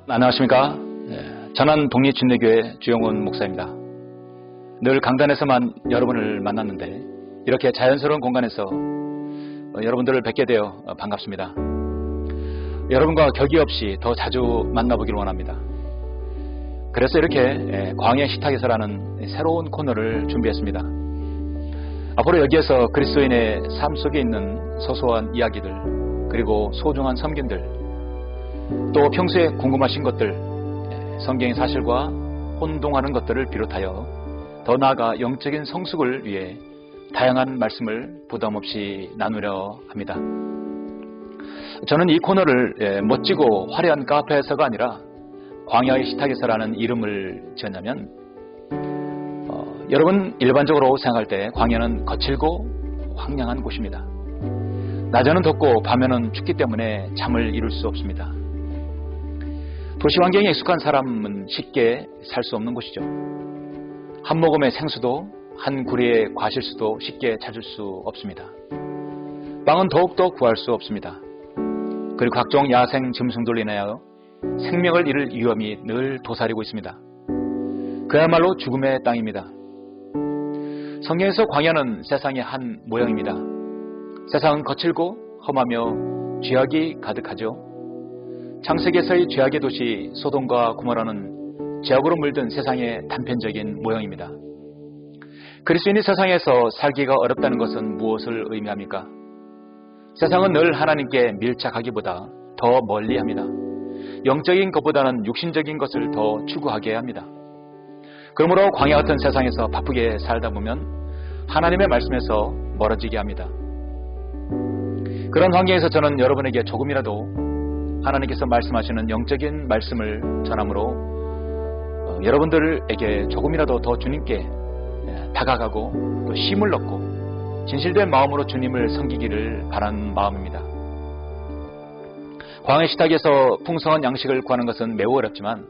안녕하십니까. 전한 독립진리교회 주영훈 목사입니다. 늘 강단에서만 여러분을 만났는데 이렇게 자연스러운 공간에서 여러분들을 뵙게 되어 반갑습니다. 여러분과 격이 없이 더 자주 만나보길 원합니다. 그래서 이렇게 광야 식탁에서라는 새로운 코너를 준비했습니다. 앞으로 여기에서 그리스도인의 삶 속에 있는 소소한 이야기들, 그리고 소중한 섬김들, 또 평소에 궁금하신 것들, 성경의 사실과 혼동하는 것들을 비롯하여 더 나아가 영적인 성숙을 위해 다양한 말씀을 부담없이 나누려 합니다. 저는 이 코너를 멋지고 화려한 카페에서가 아니라 광야의 식탁에서라는 이름을 지었냐면, 여러분 일반적으로 생각할 때 광야는 거칠고 황량한 곳입니다. 낮에는 덥고 밤에는 춥기 때문에 잠을 이룰 수 없습니다. 도시 환경에 익숙한 사람은 쉽게 살 수 없는 곳이죠. 한 모금의 생수도 한 구리의 과실수도 쉽게 찾을 수 없습니다. 빵은 더욱더 구할 수 없습니다. 그리고 각종 야생 짐승들로 인하여 생명을 잃을 위험이 늘 도사리고 있습니다. 그야말로 죽음의 땅입니다. 성경에서 광야는 세상의 한 모형입니다. 세상은 거칠고 험하며 죄악이 가득하죠. 창세기에서의 죄악의 도시 소돔과 고모라는 죄악으로 물든 세상의 단편적인 모형입니다. 그리스도인이 세상에서 살기가 어렵다는 것은 무엇을 의미합니까? 세상은 늘 하나님께 밀착하기보다 더 멀리합니다. 영적인 것보다는 육신적인 것을 더 추구하게 합니다. 그러므로 광야 같은 세상에서 바쁘게 살다 보면 하나님의 말씀에서 멀어지게 합니다. 그런 환경에서 저는 여러분에게 조금이라도 하나님께서 말씀하시는 영적인 말씀을 전함으로 여러분들에게 조금이라도 더 주님께 다가가고 또 힘을 얻고 진실된 마음으로 주님을 섬기기를 바라는 마음입니다. 광야 식탁에서 풍성한 양식을 구하는 것은 매우 어렵지만,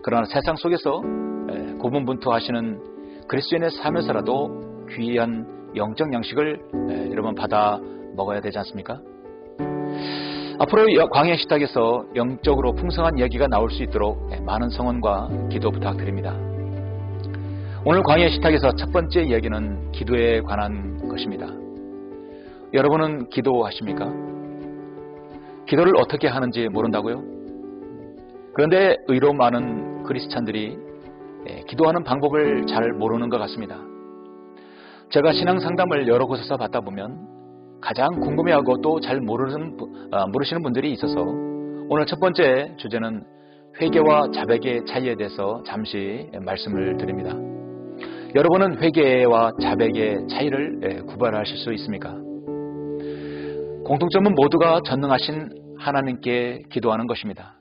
그러나 세상 속에서 고분분투하시는 그리스도인의 삶에서라도 귀한 영적 양식을 여러분 받아 먹어야 되지 않습니까? 앞으로 광야 식탁에서 영적으로 풍성한 이야기가 나올 수 있도록 많은 성원과 기도 부탁드립니다. 오늘 광야 식탁에서 첫 번째 이야기는 기도에 관한 것입니다. 여러분은 기도하십니까? 기도를 어떻게 하는지 모른다고요? 그런데 의로 많은 크리스찬들이 기도하는 방법을 잘 모르는 것 같습니다. 제가 신앙 상담을 여러 곳에서 받다 보면 가장 궁금해하고 또 잘 모르시는 분들이 있어서 오늘 첫 번째 주제는 회개와 자백의 차이에 대해서 잠시 말씀을 드립니다. 여러분은 회개와 자백의 차이를 구별하실 수 있습니까? 공통점은 모두가 전능하신 하나님께 기도하는 것입니다.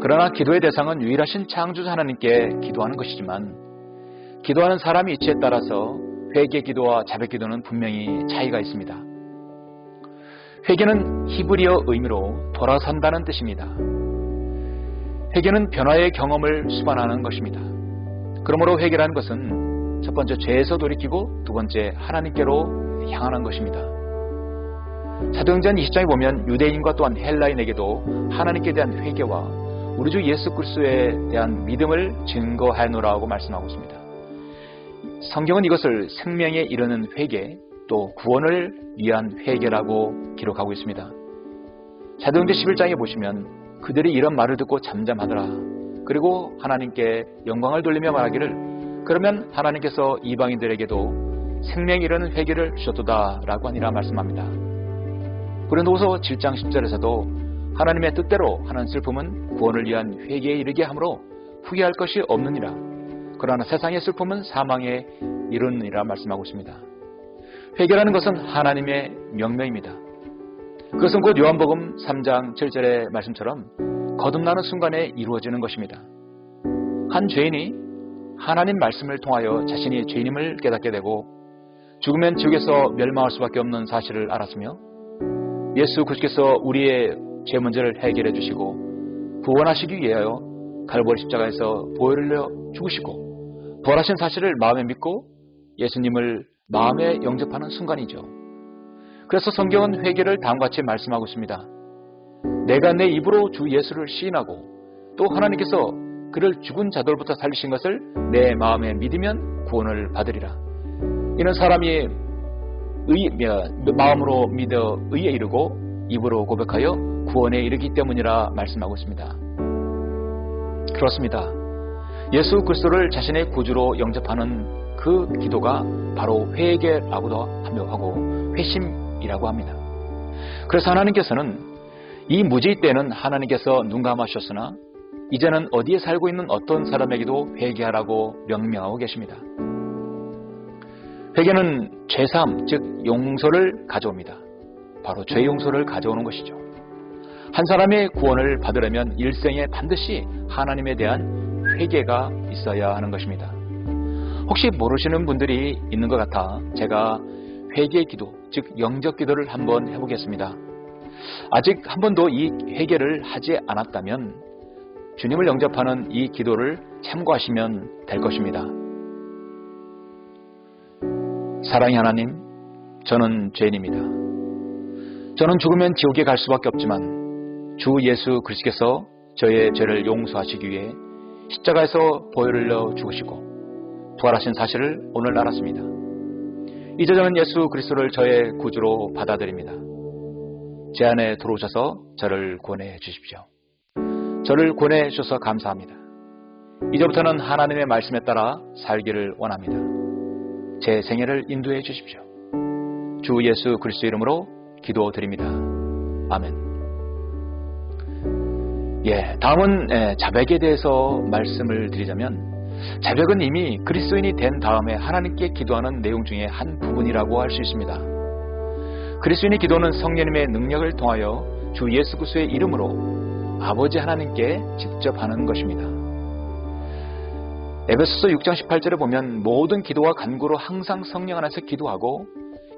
그러나 기도의 대상은 유일하신 창조자 하나님께 기도하는 것이지만, 기도하는 사람의 위치에 따라서 회개 기도와 자백 기도는 분명히 차이가 있습니다. 회개는 히브리어 의미로 돌아선다는 뜻입니다. 회개는 변화의 경험을 수반하는 것입니다. 그러므로 회개라는 것은 첫 번째 죄에서 돌이키고 두 번째 하나님께로 향하는 것입니다. 사도행전 20장에 보면 유대인과 또한 헬라인에게도 하나님께 대한 회개와 우리 주 예수 그리스도에 대한 믿음을 증거하노라고 말씀하고 있습니다. 성경은 이것을 생명에 이르는 회개, 또 구원을 위한 회개라고 기록하고 있습니다. 사도행전 11장에 보시면 그들이 이런 말을 듣고 잠잠하더라. 그리고 하나님께 영광을 돌리며 말하기를, 그러면 하나님께서 이방인들에게도 생명에 이르는 회개를 주셨도다 라고 하니라 말씀합니다. 고린도후서 7장 10절에서도 하나님의 뜻대로 하는 슬픔은 구원을 위한 회개에 이르게 하므로 후회할 것이 없느니라. 그러나 세상의 슬픔은 사망에 이르느니라 말씀하고 있습니다. 회개라는 것은 하나님의 명령입니다. 그것은 곧 요한복음 3장 7절의 말씀처럼 거듭나는 순간에 이루어지는 것입니다. 한 죄인이 하나님 말씀을 통하여 자신이 죄인임을 깨닫게 되고 죽으면 지옥에서 멸망할 수밖에 없는 사실을 알았으며, 예수 그리스도께서 우리의 죄 문제를 해결해 주시고 구원하시기 위하여 갈보리 십자가에서 보혈을 흘려 죽으시고 부활하신 사실을 마음에 믿고 예수님을 마음에 영접하는 순간이죠. 그래서 성경은 회개를 다음과 같이 말씀하고 있습니다. 내가 내 입으로 주 예수를 시인하고 또 하나님께서 그를 죽은 자들부터 살리신 것을 내 마음에 믿으면 구원을 받으리라. 이는 사람이 마음으로 믿어 의에 이르고 입으로 고백하여 구원에 이르기 때문이라 말씀하고 있습니다. 그렇습니다. 예수 그리스도를 자신의 구주로 영접하는 그 기도가 바로 회개라고도 하고 회심이라고 합니다. 그래서 하나님께서는 이 무지의 때는 하나님께서 눈 감아주셨으나 이제는 어디에 살고 있는 어떤 사람에게도 회개하라고 명령하고 계십니다. 회개는 죄사함, 즉 용서를 가져옵니다. 바로 죄 용서를 가져오는 것이죠. 한 사람의 구원을 받으려면 일생에 반드시 하나님에 대한 회개가 있어야 하는 것입니다. 혹시 모르시는 분들이 있는 것 같아 제가 회개 기도, 즉 영접 기도를 한번 해보겠습니다. 아직 한 번도 이 회개를 하지 않았다면 주님을 영접하는 이 기도를 참고하시면 될 것입니다. 사랑의 하나님, 저는 죄인입니다. 저는 죽으면 지옥에 갈 수밖에 없지만 주 예수 그리스도께서 저의 죄를 용서하시기 위해 십자가에서 보혈을 흘려 죽으시고 부활하신 사실을 오늘 알았습니다. 이제 저는 예수 그리스도를 저의 구주로 받아들입니다. 제 안에 들어오셔서 저를 구원해 주십시오. 저를 구원해 주셔서 감사합니다. 이제부터는 하나님의 말씀에 따라 살기를 원합니다. 제 생애를 인도해 주십시오. 주 예수 그리스도 이름으로 기도드립니다. 아멘. 다음은 자백에 대해서 말씀을 드리자면 자백은 이미 그리스도인이 된 다음에 하나님께 기도하는 내용 중에 한 부분이라고 할 수 있습니다. 그리스도인의 기도는 성령님의 능력을 통하여 주 예수 그리스도의 이름으로 아버지 하나님께 직접 하는 것입니다. 에베소서 6장 18절에 보면 모든 기도와 간구로 항상 성령 안에서 기도하고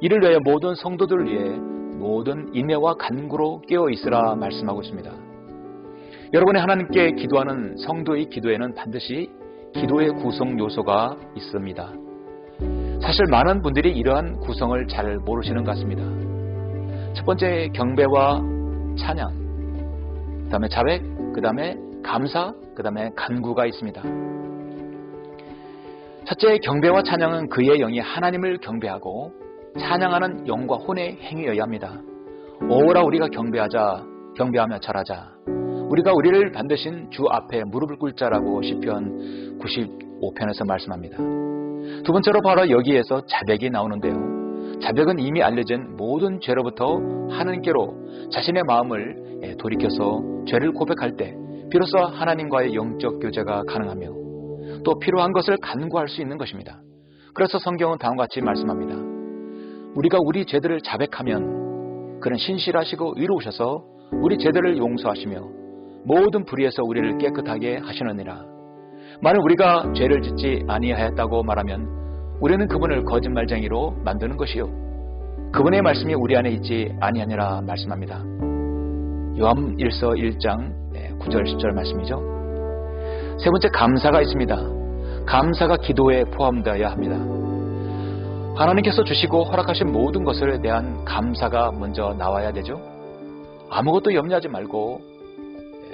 이를 위하여 모든 성도들을 위해 모든 인내와 간구로 깨어 있으라 말씀하고 있습니다. 여러분의 하나님께 기도하는 성도의 기도에는 반드시 기도의 구성 요소가 있습니다. 사실 많은 분들이 이러한 구성을 잘 모르시는 것 같습니다. 첫 번째 경배와 찬양, 그 다음에 자백, 그 다음에 감사, 그 다음에 간구가 있습니다. 첫째 경배와 찬양은 그의 영이 하나님을 경배하고 찬양하는 영과 혼의 행위여야 합니다. 오라 우리가 경배하며 절하자. 우리가 우리를 반드신 주 앞에 무릎을 꿇자라고 시편 95편에서 말씀합니다. 두 번째로 바로 여기에서 자백이 나오는데요. 자백은 이미 알려진 모든 죄로부터 하나님께로 자신의 마음을 돌이켜서 죄를 고백할 때 비로소 하나님과의 영적 교제가 가능하며 또 필요한 것을 간구할 수 있는 것입니다. 그래서 성경은 다음과 같이 말씀합니다. 우리가 우리 죄들을 자백하면 그는 신실하시고 의로우셔서 우리 죄들을 용서하시며 모든 불의에서 우리를 깨끗하게 하시느니라. 만일 우리가 죄를 짓지 아니하였다고 말하면 우리는 그분을 거짓말쟁이로 만드는 것이요 그분의 말씀이 우리 안에 있지 아니하니라 말씀합니다. 요한 1서 1장 9절 10절 말씀이죠. 세 번째 감사가 있습니다. 감사가 기도에 포함되어야 합니다. 하나님께서 주시고 허락하신 모든 것에 대한 감사가 먼저 나와야 되죠. 아무것도 염려하지 말고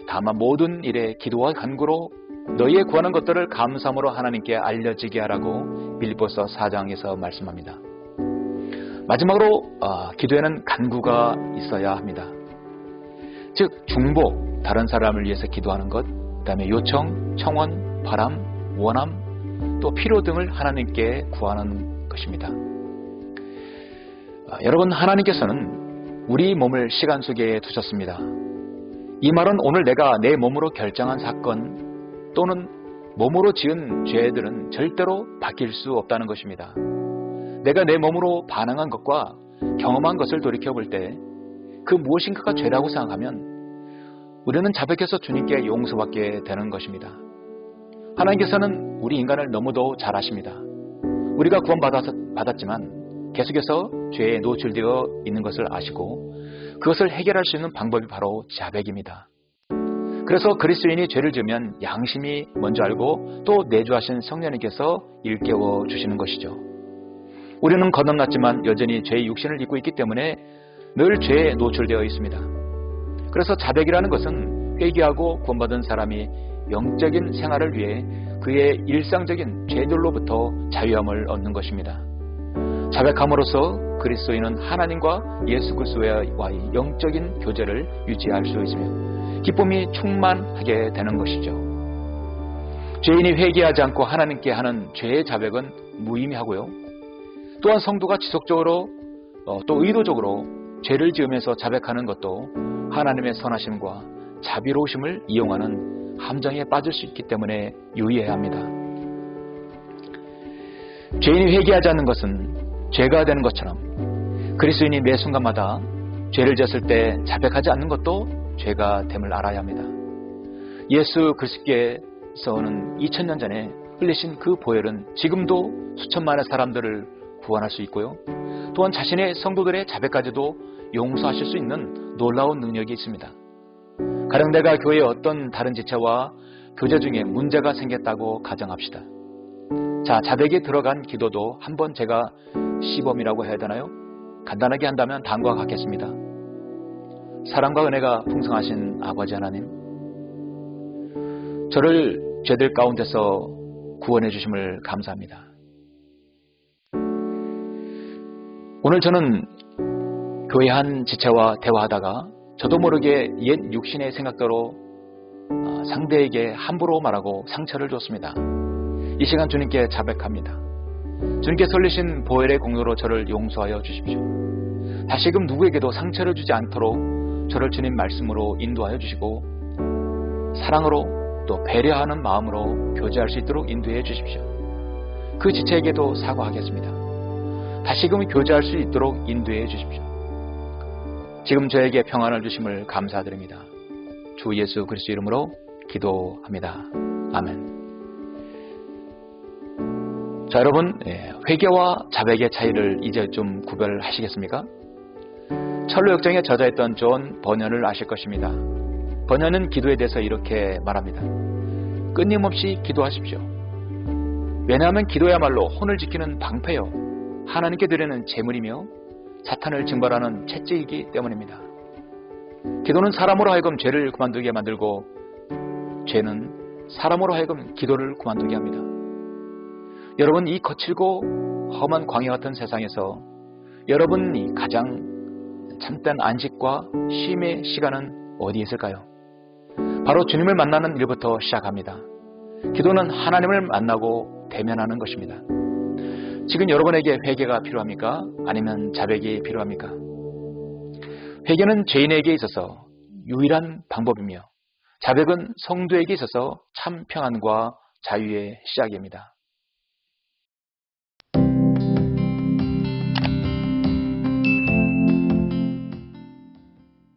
다만 모든 일에 기도와 간구로 너희의 구하는 것들을 감사함으로 하나님께 알려지게 하라고 빌립보서 4장에서 말씀합니다. 마지막으로 기도에는 간구가 있어야 합니다. 즉 중보, 다른 사람을 위해서 기도하는 것, 그 다음에 요청, 청원, 바람, 원함, 또 필요 등을 하나님께 구하는 것입니다. 여러분, 하나님께서는 우리 몸을 시간 속에 두셨습니다. 이 말은 오늘 내가 내 몸으로 결정한 사건 또는 몸으로 지은 죄들은 절대로 바뀔 수 없다는 것입니다. 내가 내 몸으로 반응한 것과 경험한 것을 돌이켜볼 때 그 무엇인가가 죄라고 생각하면 우리는 자백해서 주님께 용서받게 되는 것입니다. 하나님께서는 우리 인간을 너무도 잘 아십니다. 우리가 구원받았지만 계속해서 죄에 노출되어 있는 것을 아시고 그것을 해결할 수 있는 방법이 바로 자백입니다. 그래서 그리스도인이 죄를 지으면 양심이 먼저 알고 또 내주하신 성령님께서 일깨워 주시는 것이죠. 우리는 거듭났지만 여전히 죄의 육신을 입고 있기 때문에 늘 죄에 노출되어 있습니다. 그래서 자백이라는 것은 회개하고 구원받은 사람이 영적인 생활을 위해 그의 일상적인 죄들로부터 자유함을 얻는 것입니다. 자백함으로써 그리스도인은 하나님과 예수 그리스도와의 영적인 교제를 유지할 수 있으며 기쁨이 충만하게 되는 것이죠. 죄인이 회개하지 않고 하나님께 하는 죄의 자백은 무의미하고요. 또한 성도가 지속적으로 또 의도적으로 죄를 지으면서 자백하는 것도 하나님의 선하심과 자비로우심을 이용하는 함정에 빠질 수 있기 때문에 유의해야 합니다. 죄인이 회개하지 않는 것은 죄가 되는 것처럼 그리스도인이 매 순간마다 죄를 지었을 때 자백하지 않는 것도 죄가 됨을 알아야 합니다. 예수 그리스도께서는 2000년 전에 흘리신 그 보혈은 지금도 수천만의 사람들을 구원할 수 있고요. 또한 자신의 성도들의 자백까지도 용서하실 수 있는 놀라운 능력이 있습니다. 가령 내가 교회의 어떤 다른 지체와 교제 중에 문제가 생겼다고 가정합시다. 자, 자백에 들어간 기도도 한번 제가 시범이라고 해야 되나요? 간단하게 한다면 다음과 같겠습니다. 사랑과 은혜가 풍성하신 아버지 하나님, 저를 죄들 가운데서 구원해 주심을 감사합니다. 오늘 저는 교회 한 지체와 대화하다가 저도 모르게 옛 육신의 생각대로 상대에게 함부로 말하고 상처를 줬습니다. 이 시간 주님께 자백합니다. 주님께서 흘리신 보혈의 공로로 저를 용서하여 주십시오. 다시금 누구에게도 상처를 주지 않도록 저를 주님 말씀으로 인도하여 주시고 사랑으로 또 배려하는 마음으로 교제할 수 있도록 인도해 주십시오. 그 지체에게도 사과하겠습니다. 다시금 교제할 수 있도록 인도해 주십시오. 지금 저에게 평안을 주심을 감사드립니다. 주 예수 그리스도 이름으로 기도합니다. 아멘. 자, 여러분, 회개와 자백의 차이를 이제 좀 구별하시겠습니까? 철로 역정의 저자였던 존 버년을 아실 것입니다. 버년은 기도에 대해서 이렇게 말합니다. 끊임없이 기도하십시오. 왜냐하면 기도야말로 혼을 지키는 방패요, 하나님께 드리는 제물이며 사탄을 징벌하는 채찍이기 때문입니다. 기도는 사람으로 하여금 죄를 그만두게 만들고 죄는 사람으로 하여금 기도를 그만두게 합니다. 여러분, 이 거칠고 험한 광야 같은 세상에서 여러분이 가장 참된 안식과 쉼의 시간은 어디에 있을까요? 바로 주님을 만나는 일부터 시작합니다. 기도는 하나님을 만나고 대면하는 것입니다. 지금 여러분에게 회개가 필요합니까? 아니면 자백이 필요합니까? 회개는 죄인에게 있어서 유일한 방법이며 자백은 성도에게 있어서 참 평안과 자유의 시작입니다.